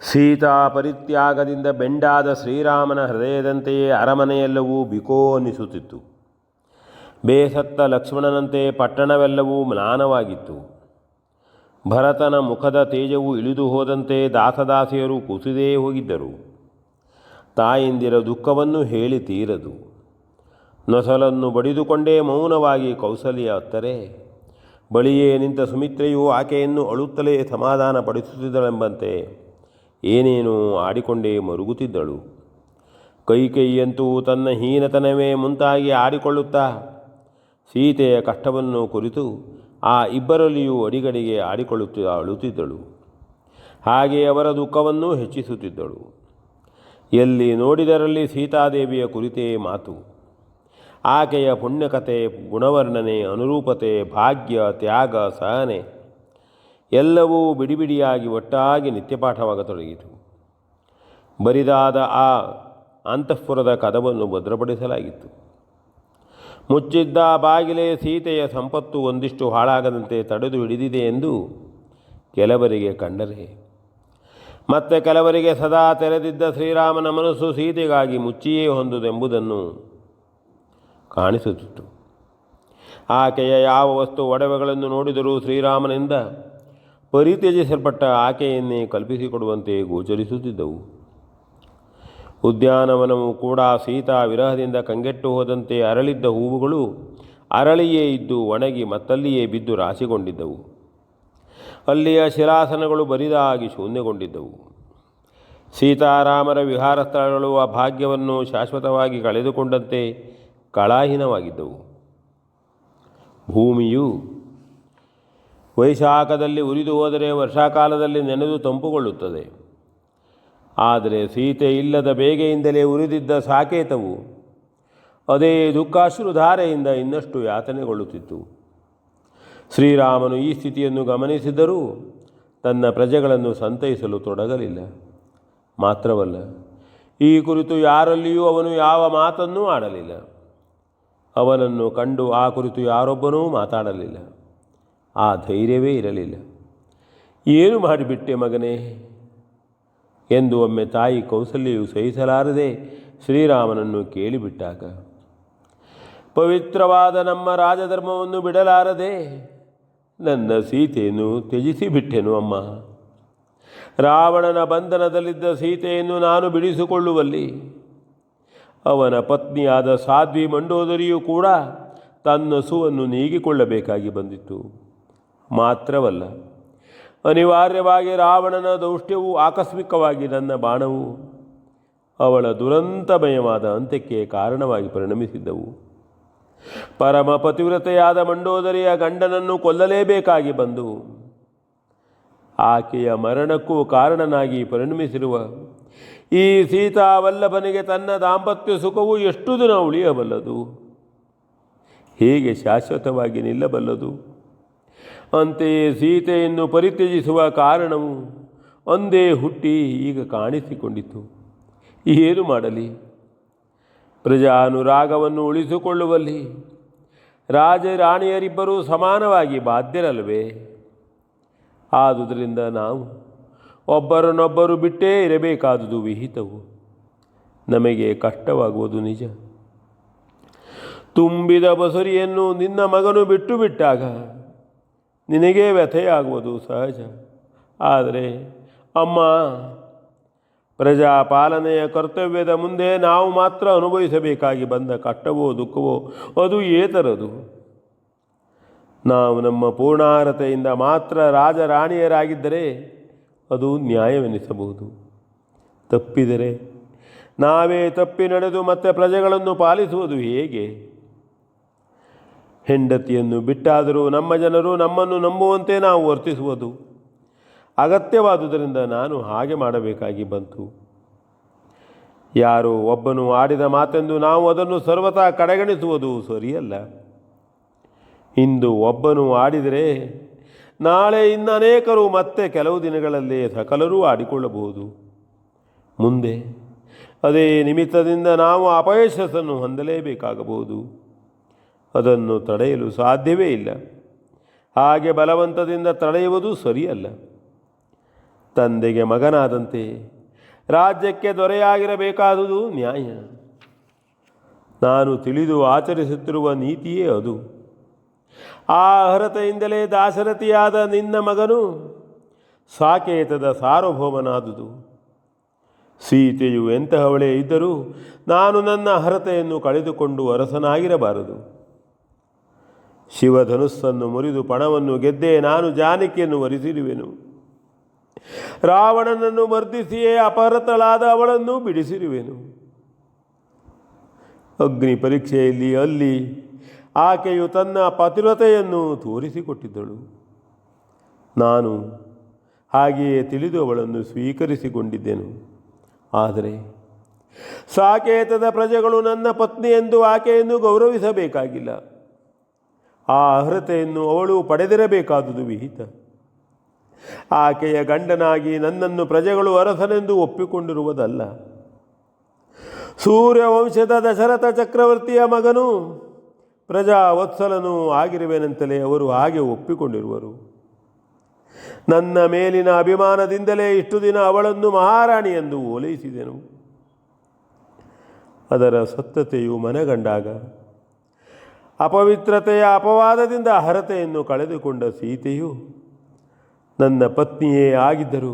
ಸೀತಾ ಪರಿತ್ಯಾಗದಿಂದ ಬೆಂಡಾದ ಶ್ರೀರಾಮನ ಹೃದಯದಂತೆಯೇ ಅರಮನೆಯೆಲ್ಲವೂ ಬಿಕೋ ಅನ್ನಿಸುತ್ತಿತ್ತು. ಬೇಸತ್ತ ಲಕ್ಷ್ಮಣನಂತೆ ಪಟ್ಟಣವೆಲ್ಲವೂ ಮ್ಲಾನವಾಗಿತ್ತು. ಭರತನ ಮುಖದ ತೇಜವು ಇಳಿದು ಹೋದಂತೆ ದಾಸದಾಸಿಯರು ಕುಸಿದೇ ಹೋಗಿದ್ದರು. ತಾಯಿಂದಿರ ದುಃಖವನ್ನು ಹೇಳಿ ತೀರದು. ನೊಸಲನ್ನು ಬಡಿದುಕೊಂಡೇ ಮೌನವಾಗಿ ಕೌಸಲ್ಯ ಅತ್ತರೆ ಬಳಿಯೇ ನಿಂತ ಸುಮಿತ್ರೆಯು ಆಕೆಯನ್ನು ಅಳುತ್ತಲೇ ಸಮಾಧಾನ ಪಡಿಸುತ್ತಿದ್ದಳೆಂಬಂತೆ ಏನೇನೋ ಆಡಿಕೊಂಡೇ ಮರುಗುತ್ತಿದ್ದಳು. ಕೈಕೇಯಿಯಂತೂ ತನ್ನ ಹೀನತನವೇ ಮುಂತಾಗಿ ಆಡಿಕೊಳ್ಳುತ್ತಾ ಸೀತೆಯ ಕಷ್ಟವನ್ನು ಕುರಿತು ಆ ಇಬ್ಬರಲ್ಲಿಯೂ ಅಡಿಗಡಿಗೆ ಆಡಿಕೊಳ್ಳುತ್ತಾ ಅಳುತ್ತಿದ್ದಳು. ಹಾಗೆ ಅವರ ದುಃಖವನ್ನು ಹೆಚ್ಚಿಸುತ್ತಿದ್ದಳು. ಎಲ್ಲಿ ನೋಡಿದರಲ್ಲಿ ಸೀತಾದೇವಿಯ ಕುರಿತೇ ಮಾತು. ಆಕೆಯ ಪುಣ್ಯಕಥೆ, ಗುಣವರ್ಣನೆ, ಅನುರೂಪತೆ, ಭಾಗ್ಯ, ತ್ಯಾಗ, ಸಹನೆ ಎಲ್ಲವೂ ಬಿಡಿಬಿಡಿಯಾಗಿ ಒಟ್ಟಾಗಿ ನಿತ್ಯಪಾಠವಾಗತೊಡಗಿತು. ಬರಿದಾದ ಆ ಅಂತಃಪುರದ ಕದವನ್ನು ಭದ್ರಪಡಿಸಲಾಗಿತ್ತು. ಮುಚ್ಚಿದ್ದ ಬಾಗಿಲೇ ಸೀತೆಯ ಸಂಪತ್ತು ಒಂದಿಷ್ಟು ಹಾಳಾಗದಂತೆ ತಡೆದು ಹಿಡಿದಿದೆ ಎಂದು ಕೆಲವರಿಗೆ ಕಂಡರೆ, ಮತ್ತೆ ಕೆಲವರಿಗೆ ಸದಾ ತೆರೆದಿದ್ದ ಶ್ರೀರಾಮನ ಮನಸ್ಸು ಸೀತೆಗಾಗಿ ಮುಚ್ಚಿಯೇ ಹೊಂದುವುದೆಂಬುದನ್ನು ಕಾಣಿಸುತ್ತಿತ್ತು. ಆಕೆಯ ಯಾವ ವಸ್ತು ಒಡವೆಗಳನ್ನು ನೋಡಿದರೂ ಶ್ರೀರಾಮನಿಂದ ಪರಿತ್ಯಜಿಸಲ್ಪಟ್ಟ ಆಕೆಯನ್ನೇ ಕಲ್ಪಿಸಿಕೊಡುವಂತೆ ಗೋಚರಿಸುತ್ತಿದ್ದವು. ಉದ್ಯಾನವನವು ಕೂಡ ಸೀತಾ ವಿರಹದಿಂದ ಕಂಗೆಟ್ಟು ಹೋದಂತೆ ಅರಳಿದ್ದ ಹೂವುಗಳು ಅರಳಿಯೇ ಇದ್ದು ಒಣಗಿ ಮತ್ತಲ್ಲಿಯೇ ಬಿದ್ದು ರಾಶಿಗೊಂಡಿದ್ದವು. ಅಲ್ಲಿಯ ಶಿಲಾಸನಗಳು ಬರಿದಾಗಿ ಶೂನ್ಯಗೊಂಡಿದ್ದವು. ಸೀತಾರಾಮರ ವಿಹಾರ ಸ್ಥಳಗಳು ಆ ಭಾಗ್ಯವನ್ನು ಶಾಶ್ವತವಾಗಿ ಕಳೆದುಕೊಂಡಂತೆ ಕಳಾಹೀನವಾಗಿದ್ದವು. ಭೂಮಿಯು ವೈಶಾಖದಲ್ಲಿ ಉರಿದು ಹೋದರೆ ವರ್ಷಾಕಾಲದಲ್ಲಿ ನೆನೆದು ತಂಪುಗೊಳ್ಳುತ್ತದೆ. ಆದರೆ ಸೀತೆ ಇಲ್ಲದ ಬೇಗೆಯಿಂದಲೇ ಉರಿದಿದ್ದ ಸಾಕೇತವು ಅದೇ ದುಃಖಾಶ್ರುಧಾರೆಯಿಂದ ಇನ್ನಷ್ಟು ಯಾತನೆಗೊಳ್ಳುತ್ತಿತ್ತು. ಶ್ರೀರಾಮನು ಈ ಸ್ಥಿತಿಯನ್ನು ಗಮನಿಸಿದರೂ ತನ್ನ ಪ್ರಜೆಗಳನ್ನು ಸಂತೈಸಲು ತೊಡಗಲಿಲ್ಲ. ಮಾತ್ರವಲ್ಲ, ಈ ಕುರಿತು ಯಾರಲ್ಲಿಯೂ ಅವನು ಯಾವ ಮಾತನ್ನೂ ಆಡಲಿಲ್ಲ. ಅವನನ್ನು ಕಂಡು ಆ ಕುರಿತು ಯಾರೊಬ್ಬನೂ ಮಾತಾಡಲಿಲ್ಲ. ಆ ಧೈರ್ಯವೇ ಇರಲಿಲ್ಲ. ಏನು ಮಾಡಿಬಿಟ್ಟೆ ಮಗನೇ ಎಂದು ಒಮ್ಮೆ ತಾಯಿ ಕೌಸಲ್ಯೆಯು ಸಹಿಸಲಾರದೆ ಶ್ರೀರಾಮನನ್ನು ಕೇಳಿಬಿಟ್ಟಾಗ, ಪವಿತ್ರವಾದ ನಮ್ಮ ರಾಜಧರ್ಮವನ್ನು ಬಿಡಲಾರದೆ ನನ್ನ ಸೀತೆಯನ್ನು ತ್ಯಜಿಸಿಬಿಟ್ಟೆನು ಅಮ್ಮ. ರಾವಣನ ಬಂಧನದಲ್ಲಿದ್ದ ಸೀತೆಯನ್ನು ನಾನು ಬಿಡಿಸಿಕೊಳ್ಳುವಲ್ಲಿ ಅವನ ಪತ್ನಿಯಾದ ಸಾಧ್ವಿ ಮಂಡೋದರಿಯೂ ಕೂಡ ತನ್ನ ಸುವನ್ನು ನೀಗಿಕೊಳ್ಳಬೇಕಾಗಿ ಬಂದಿತ್ತು. ಮಾತ್ರವಲ್ಲ, ಅನಿವಾರ್ಯವಾಗಿ ರಾವಣನ ದೌಷ್ಟ್ಯವು, ಆಕಸ್ಮಿಕವಾಗಿ ನನ್ನ ಬಾಣವು ಅವಳ ದುರಂತಮಯವಾದ ಅಂತ್ಯಕ್ಕೆ ಕಾರಣವಾಗಿ ಪರಿಣಮಿಸಿದ್ದವು. ಪರಮ ಪತಿವ್ರತೆಯಾದ ಮಂಡೋದರಿಯ ಗಂಡನನ್ನು ಕೊಲ್ಲಲೇಬೇಕಾಗಿ ಬಂದು ಆಕೆಯ ಮರಣಕ್ಕೂ ಕಾರಣನಾಗಿ ಪರಿಣಮಿಸಿರುವ ಈ ಸೀತಾವಲ್ಲಭನಿಗೆ ತನ್ನ ದಾಂಪತ್ಯ ಸುಖವು ಎಷ್ಟು ದಿನ ಉಳಿಯಬಲ್ಲದು? ಹೇಗೆ ಶಾಶ್ವತವಾಗಿ ನಿಲ್ಲಬಲ್ಲದು? ಅಂತೆಯೇ ಸೀತೆಯನ್ನು ಪರಿತ್ಯಜಿಸುವ ಕಾರಣವು ಒಂದೇ ಹುಟ್ಟಿ ಈಗ ಕಾಣಿಸಿಕೊಂಡಿತು. ಏನು ಮಾಡಲಿ? ಪ್ರಜಾನುರಾಗವನ್ನು ಉಳಿಸಿಕೊಳ್ಳುವಲ್ಲಿ ರಾಜರಾಣಿಯರಿಬ್ಬರೂ ಸಮಾನವಾಗಿ ಬಾಧ್ಯರಲ್ವೇ? ಆದುದರಿಂದ ನಾವು ಒಬ್ಬರನ್ನೊಬ್ಬರು ಬಿಟ್ಟೇ ಇರಬೇಕಾದುದು ವಿಹಿತವು. ನಮಗೆ ಕಷ್ಟವಾಗುವುದು ನಿಜ. ತುಂಬಿದ ಬಸುರಿಯನ್ನು ನಿನ್ನ ಮಗನು ಬಿಟ್ಟು ಬಿಟ್ಟಾಗ ನಿನಗೇ ವ್ಯಥೆಯಾಗುವುದು ಸಹಜ. ಆದರೆ ಅಮ್ಮ, ಪ್ರಜಾಪಾಲನೆಯ ಕರ್ತವ್ಯದ ಮುಂದೆ ನಾವು ಮಾತ್ರ ಅನುಭವಿಸಬೇಕಾಗಿ ಬಂದ ಕಷ್ಟವೋ ದುಃಖವೋ ಅದು ಏತರದು. ನಾವು ನಮ್ಮ ಪೂರ್ಣಾರತೆಯಿಂದ ಮಾತ್ರ ರಾಜರಾಣಿಯರಾಗಿದ್ದರೆ ಅದು ನ್ಯಾಯವೆನಿಸಬಹುದು. ತಪ್ಪಿದರೆ ನಾವೇ ತಪ್ಪಿ ನಡೆದು ಮತ್ತೆ ಪ್ರಜೆಗಳನ್ನು ಪಾಲಿಸುವುದು ಹೇಗೆ? ಹೆಂಡತಿಯನ್ನು ಬಿಟ್ಟಾದರೂ ನಮ್ಮ ಜನರು ನಮ್ಮನ್ನು ನಂಬುವಂತೆ ನಾವು ವರ್ತಿಸುವುದು ಅಗತ್ಯವಾದುದರಿಂದ ನಾನು ಹಾಗೆ ಮಾಡಬೇಕಾಗಿ ಬಂತು. ಯಾರೋ ಒಬ್ಬನು ಆಡಿದ ಮಾತೆಂದು ನಾವು ಅದನ್ನು ಸರ್ವತಾ ಕಡೆಗಣಿಸುವುದು ಸರಿಯಲ್ಲ. ಇಂದು ಒಬ್ಬನು ಆಡಿದರೆ ನಾಳೆ ಇನ್ನನೇಕರು, ಮತ್ತೆ ಕೆಲವು ದಿನಗಳಲ್ಲೇ ಸಕಲರೂ ಆಡಿಕೊಳ್ಳಬಹುದು. ಮುಂದೆ ಅದೇ ನಿಮಿತ್ತದಿಂದ ನಾವು ಅಪಯಶಸ್ಸನ್ನು ಹೊಂದಲೇಬೇಕಾಗಬಹುದು. ಅದನ್ನು ತಡೆಯಲು ಸಾಧ್ಯವೇ ಇಲ್ಲ. ಹಾಗೆ ಬಲವಂತದಿಂದ ತಡೆಯುವುದು ಸರಿಯಲ್ಲ. ತಂದೆಗೆ ಮಗನಾದಂತೆ ರಾಜ್ಯಕ್ಕೆ ದೊರೆಯಾಗಿರಬೇಕಾದುದು ನ್ಯಾಯ. ನಾನು ತಿಳಿದು ಆಚರಿಸುತ್ತಿರುವ ನೀತಿಯೇ ಅದು. ಆ ಅರ್ಹತೆಯಿಂದಲೇ ದಾಶರಥಿಯಾದ ನಿನ್ನ ಮಗನು ಸಾಕೇತದ ಸಾರ್ವಭೌಮನಾದುದು. ಸೀತೆಯು ಎಂತಹವಳೇ ಇದ್ದರೂ ನಾನು ನನ್ನ ಅರ್ಹತೆಯನ್ನು ಕಳೆದುಕೊಂಡು ಅರಸನಾಗಿರಬಾರದು. ಶಿವಧನುಸ್ಸನ್ನು ಮುರಿದು ಪಣವನ್ನು ಗೆದ್ದೇ ನಾನು ಜಾನಕಿಯನ್ನು ವರಿಸಿರುವೆನು. ರಾವಣನನ್ನು ಮರ್ದಿಸಿಯೇ ಅಪಹೃತಳಾದ ಅವಳನ್ನು ಬಿಡಿಸಿರುವೆನು. ಅಗ್ನಿ ಪರೀಕ್ಷೆಯಲ್ಲಿ ಅಲ್ಲಿ ಆಕೆಯು ತನ್ನ ಪತಿವ್ರತೆಯನ್ನು ತೋರಿಸಿಕೊಟ್ಟಿದ್ದಳು. ನಾನು ಹಾಗೆಯೇ ತಿಳಿದು ಅವಳನ್ನು ಸ್ವೀಕರಿಸಿಕೊಂಡಿದ್ದೆನು. ಆದರೆ ಸಾಕೇತದ ಪ್ರಜೆಗಳು ನನ್ನ ಪತ್ನಿ ಎಂದು ಆಕೆಯನ್ನು ಗೌರವಿಸಬೇಕಾಗಿಲ್ಲ. ಆ ಅರ್ಹತೆಯನ್ನು ಅವಳು ಪಡೆದಿರಬೇಕಾದುದು ವಿಹಿತ. ಆಕೆಯ ಗಂಡನಾಗಿ ನನ್ನನ್ನು ಪ್ರಜೆಗಳು ಅರಸನೆಂದು ಒಪ್ಪಿಕೊಂಡಿರುವುದಲ್ಲ. ಸೂರ್ಯವಂಶದ ದಶರಥ ಚಕ್ರವರ್ತಿಯ ಮಗನು ಪ್ರಜಾವತ್ಸಲನೂ ಆಗಿರುವೆನೆಂತಲೇ ಅವರು ಹಾಗೆ ಒಪ್ಪಿಕೊಂಡಿರುವರು. ನನ್ನ ಮೇಲಿನ ಅಭಿಮಾನದಿಂದಲೇ ಇಷ್ಟು ದಿನ ಅವಳನ್ನು ಮಹಾರಾಣಿ ಎಂದು ಓಲೈಸಿದೆನು. ಅದರ ಸತ್ತತೆಯು ಮನಗಂಡಾಗ ಅಪವಿತ್ರತೆಯ ಅಪವಾದದಿಂದ ಅರ್ಹತೆಯನ್ನು ಕಳೆದುಕೊಂಡ ಸೀತೆಯು ನನ್ನ ಪತ್ನಿಯೇ ಆಗಿದ್ದರೂ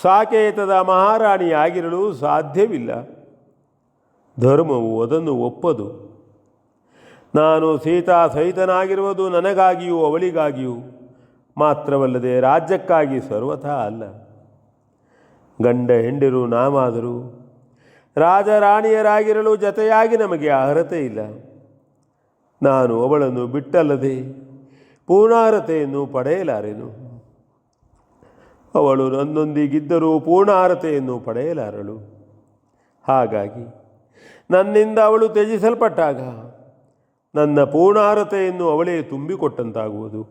ಸಾಕೇತದ ಮಹಾರಾಣಿಯಾಗಿರಲು ಸಾಧ್ಯವಿಲ್ಲ. ಧರ್ಮವು ಅದನ್ನು ಒಪ್ಪದು. ನಾನು ಸೀತಾ ಸಹಿತನಾಗಿರುವುದು ನನಗಾಗಿಯೂ ಅವಳಿಗಾಗಿಯೂ ಮಾತ್ರವಲ್ಲದೆ ರಾಜ್ಯಕ್ಕಾಗಿ ಸರ್ವಥಾ ಅಲ್ಲ. ಗಂಡ ಹೆಂಡಿರು ನಾವಾದರೂ ರಾಜರಾಣಿಯರಾಗಿರಲು ಜತೆಯಾಗಿ ನಮಗೆ ಅರ್ಹತೆ ಇಲ್ಲ. ನಾನು ಅವಳನ್ನು ಬಿಟ್ಟಲ್ಲದೆ ಪೂರ್ಣಾರ್ಹತೆಯನ್ನು ಪಡೆಯಲಾರೆನು. ಅವಳು ನನ್ನೊಂದಿಗಿದ್ದರೂ ಪೂರ್ಣಾರ್ಹತೆಯನ್ನು ಪಡೆಯಲಾರಳು. ಹಾಗಾಗಿ ನನ್ನಿಂದ ಅವಳು ತ್ಯಜಿಸಲ್ಪಟ್ಟಾಗ ನನ್ನ ಪೂರ್ಣಾರ್ಹತೆಯನ್ನು ಅವಳೇ ತುಂಬಿಕೊಟ್ಟಂತಾಗುವುದು.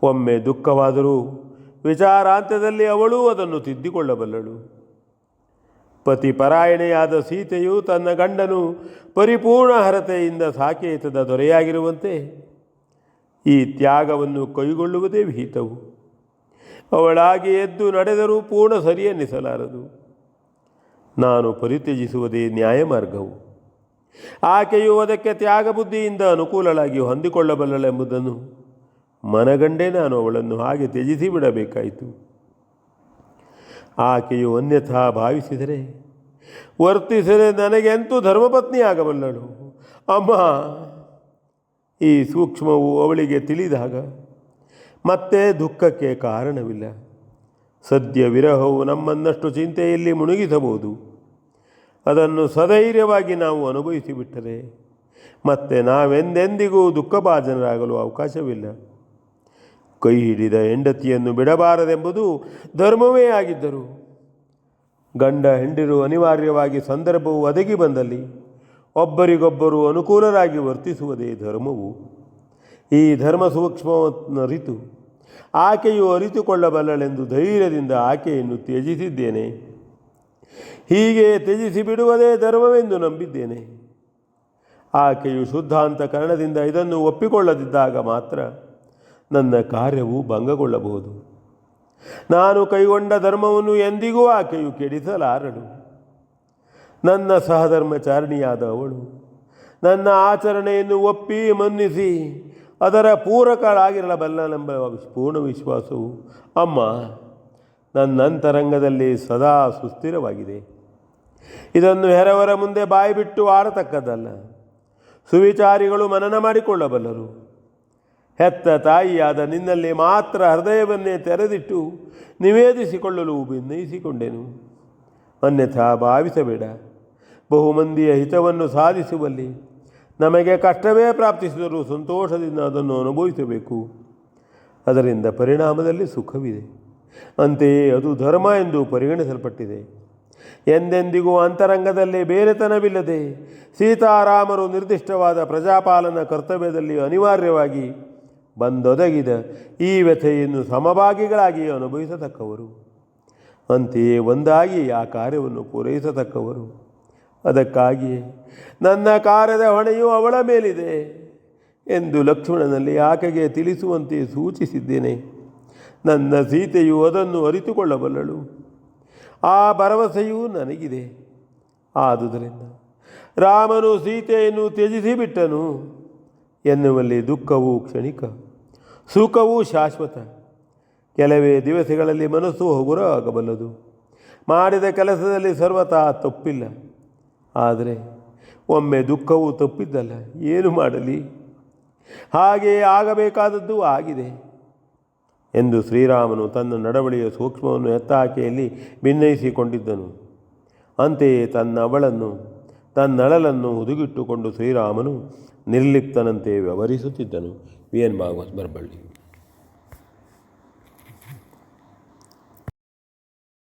ಒಮ್ಮೆ ದುಃಖವಾದರೂ ವಿಚಾರಾಂತ್ಯದಲ್ಲಿ ಅವಳೂ ಅದನ್ನು ತಿದ್ದಿಕೊಳ್ಳಬಲ್ಲಳು. ಪತಿಪರಾಯಣೆಯಾದ ಸೀತೆಯು ತನ್ನ ಗಂಡನು ಪರಿಪೂರ್ಣ ಅರ್ಹತೆಯಿಂದ ಸಾಕೇತದ ದೊರೆಯಾಗಿರುವಂತೆ ಈ ತ್ಯಾಗವನ್ನು ಕೈಗೊಳ್ಳುವುದೇ ವಿಹಿತವು. ಅವಳಾಗಿ ಎದ್ದು ನಡೆದರೂ ಪೂರ್ಣ ಸರಿಯೆನ್ನಿಸಲಾರದು. ನಾನು ಪರಿತ್ಯಜಿಸುವುದೇ ನ್ಯಾಯಮಾರ್ಗವು. ಆಕೆಯು ಅದಕ್ಕೆ ತ್ಯಾಗ ಬುದ್ಧಿಯಿಂದ ಅನುಕೂಲಳಾಗಿ ಹೊಂದಿಕೊಳ್ಳಬಲ್ಲಳೆಂಬುದನ್ನು ಮನಗಂಡೇ ನಾನು ಅವಳನ್ನು ಹಾಗೆ ತ್ಯಜಿಸಿ ಬಿಡಬೇಕಾಯಿತು. ಆಕೆಯು ಅನ್ಯಥಾ ಭಾವಿಸಿದರೆ ವರ್ತಿಸದೆ ನನಗೆಂತೂ ಧರ್ಮಪತ್ನಿ ಆಗಬಲ್ಲಳು. ಅಮ್ಮ, ಈ ಸೂಕ್ಷ್ಮವು ಅವಳಿಗೆ ತಿಳಿದಾಗ ಮತ್ತೆ ದುಃಖಕ್ಕೆ ಕಾರಣವಿಲ್ಲ. ಸದ್ಯ ವಿರಹವು ನಮ್ಮನ್ನಷ್ಟು ಚಿಂತೆಯಲ್ಲಿ ಮುಳುಗಿಸಬಹುದು. ಅದನ್ನು ಸಧೈರ್ಯವಾಗಿ ನಾವು ಅನುಭವಿಸಿಬಿಟ್ಟರೆ ಮತ್ತೆ ನಾವೆಂದೆಂದಿಗೂ ದುಃಖಭಾಜನರಾಗಲು ಅವಕಾಶವಿಲ್ಲ. ಕೈ ಹಿಡಿದ ಹೆಂಡತಿಯನ್ನು ಬಿಡಬಾರದೆಂಬುದು ಧರ್ಮವೇ ಆಗಿದ್ದರು ಗಂಡ ಹೆಂಡಿರು ಅನಿವಾರ್ಯವಾಗಿ ಸಂದರ್ಭವು ಒದಗಿ ಬಂದಲ್ಲಿ ಒಬ್ಬರಿಗೊಬ್ಬರು ಅನುಕೂಲರಾಗಿ ವರ್ತಿಸುವುದೇ ಧರ್ಮವು. ಈ ಧರ್ಮ ಸೂಕ್ಷ್ಮವನ್ನು ಅರಿತು ಆಕೆಯು ಅರಿತುಕೊಳ್ಳಬಲ್ಲಳೆಂದು ಧೈರ್ಯದಿಂದ ಆಕೆಯನ್ನು ತ್ಯಜಿಸಿದ್ದೇನೆ. ಹೀಗೆ ತ್ಯಜಿಸಿ ಬಿಡುವುದೇ ಧರ್ಮವೆಂದು ನಂಬಿದ್ದೇನೆ. ಆಕೆಯು ಶುದ್ಧಾಂತಕರಣದಿಂದ ಇದನ್ನು ಒಪ್ಪಿಕೊಳ್ಳದಿದ್ದಾಗ ಮಾತ್ರ ನನ್ನ ಕಾರ್ಯವು ಭಂಗಗೊಳ್ಳಬಹುದು. ನಾನು ಕೈಗೊಂಡ ಧರ್ಮವನ್ನು ಎಂದಿಗೂ ಆಕೆಯು ಕೆಡಿಸಲಾರಳು. ನನ್ನ ಸಹಧರ್ಮಚಾರಿಣಿಯಾದ ಅವಳು ನನ್ನ ಆಚರಣೆಯನ್ನು ಒಪ್ಪಿ ಮನ್ನಿಸಿ ಅದರ ಪೂರಕಳಾಗಿರಬಲ್ಲನೆಂಬ ಪೂರ್ಣ ವಿಶ್ವಾಸವು ಅಮ್ಮ ನನ್ನ ಅಂತರಂಗದಲ್ಲಿ ಸದಾ ಸುಸ್ಥಿರವಾಗಿದೆ. ಇದನ್ನು ಹೆರವರ ಮುಂದೆ ಬಾಯಿ ಬಿಟ್ಟು ಆಡತಕ್ಕದ್ದಲ್ಲ. ಸುವಿಚಾರಿಗಳು ಮನನ ಮಾಡಿಕೊಳ್ಳಬಲ್ಲರು. ಹೆತ್ತ ತಾಯಿಯಾದ ನಿನ್ನಲ್ಲಿ ಮಾತ್ರ ಹೃದಯವನ್ನೇ ತೆರೆದಿಟ್ಟು ನಿವೇದಿಸಿಕೊಳ್ಳಲು ಭಿನ್ನಯಿಸಿಕೊಂಡೆನು. ಅನ್ಯಥಾ ಭಾವಿಸಬೇಡ. ಬಹುಮಂದಿಯ ಹಿತವನ್ನು ಸಾಧಿಸುವಲ್ಲಿ ನಮಗೆ ಕಷ್ಟವೇ ಪ್ರಾಪ್ತಿಸಿದರೂ ಸಂತೋಷದಿಂದ ಅದನ್ನು ಅನುಭವಿಸಬೇಕು. ಅದರಿಂದ ಪರಿಣಾಮದಲ್ಲಿ ಸುಖವಿದೆ. ಅಂತೆಯೇ ಅದು ಧರ್ಮ ಎಂದು ಪರಿಗಣಿಸಲ್ಪಟ್ಟಿದೆ. ಎಂದೆಂದಿಗೂ ಅಂತರಂಗದಲ್ಲಿ ಬೇರೆತನವಿಲ್ಲದೆ ಸೀತಾರಾಮರು ನಿರ್ದಿಷ್ಟವಾದ ಪ್ರಜಾಪಾಲನ ಕರ್ತವ್ಯದಲ್ಲಿ ಅನಿವಾರ್ಯವಾಗಿ ಬಂದೊದಗಿದ ಈ ವ್ಯಥೆಯನ್ನು ಸಮಭಾಗಿಗಳಾಗಿ ಅನುಭವಿಸತಕ್ಕವರು. ಅಂತೆಯೇ ಒಂದಾಗಿ ಆ ಕಾರ್ಯವನ್ನು ಪೂರೈಸತಕ್ಕವರು. ಅದಕ್ಕಾಗಿಯೇ ನನ್ನ ಕಾರ್ಯದ ಹೊಣೆಯು ಅವಳ ಮೇಲಿದೆ ಎಂದು ಲಕ್ಷ್ಮಣನಲ್ಲಿ ಆಕೆಗೆ ತಿಳಿಸುವಂತೆ ಸೂಚಿಸಿದ್ದೇನೆ. ನನ್ನ ಸೀತೆಯು ಅದನ್ನು ಅರಿತುಕೊಳ್ಳಬಲ್ಲಳು. ಆ ಭರವಸೆಯೂ ನನಗಿದೆ. ಆದುದರಿಂದ ರಾಮನು ಸೀತೆಯನ್ನು ತ್ಯಜಿಸಿ ಬಿಟ್ಟನು ಎನ್ನುವಲ್ಲಿ ದುಃಖವು ಕ್ಷಣಿಕ, ಸುಖವೂ ಶಾಶ್ವತ. ಕೆಲವೇ ದಿವಸಗಳಲ್ಲಿ ಮನಸ್ಸು ಹಗುರ ಆಗಬಲ್ಲದು. ಮಾಡಿದ ಕೆಲಸದಲ್ಲಿ ಸರ್ವತಾ ತಪ್ಪಿಲ್ಲ. ಆದರೆ ಒಮ್ಮೆ ದುಃಖವು ತಪ್ಪಿದ್ದಲ್ಲ, ಏನು ಮಾಡಲಿ? ಹಾಗೆಯೇ ಆಗಬೇಕಾದದ್ದು ಆಗಿದೆ ಎಂದು ಶ್ರೀರಾಮನು ತನ್ನ ನಡವಳಿಯ ಸೂಕ್ಷ್ಮವನ್ನು ಎತ್ತಾಕೆಯಲ್ಲಿ ಭಿನ್ನಯಿಸಿಕೊಂಡಿದ್ದನು. ಅಂತೆಯೇ ತನ್ನಳಲನ್ನು ಹುದುಗಿಟ್ಟುಕೊಂಡು ಶ್ರೀರಾಮನು ನಿರ್ಲಿಪ್ತನಂತೆ ವ್ಯವಹರಿಸುತ್ತಿದ್ದನು. V N Bhagwat Baraballi.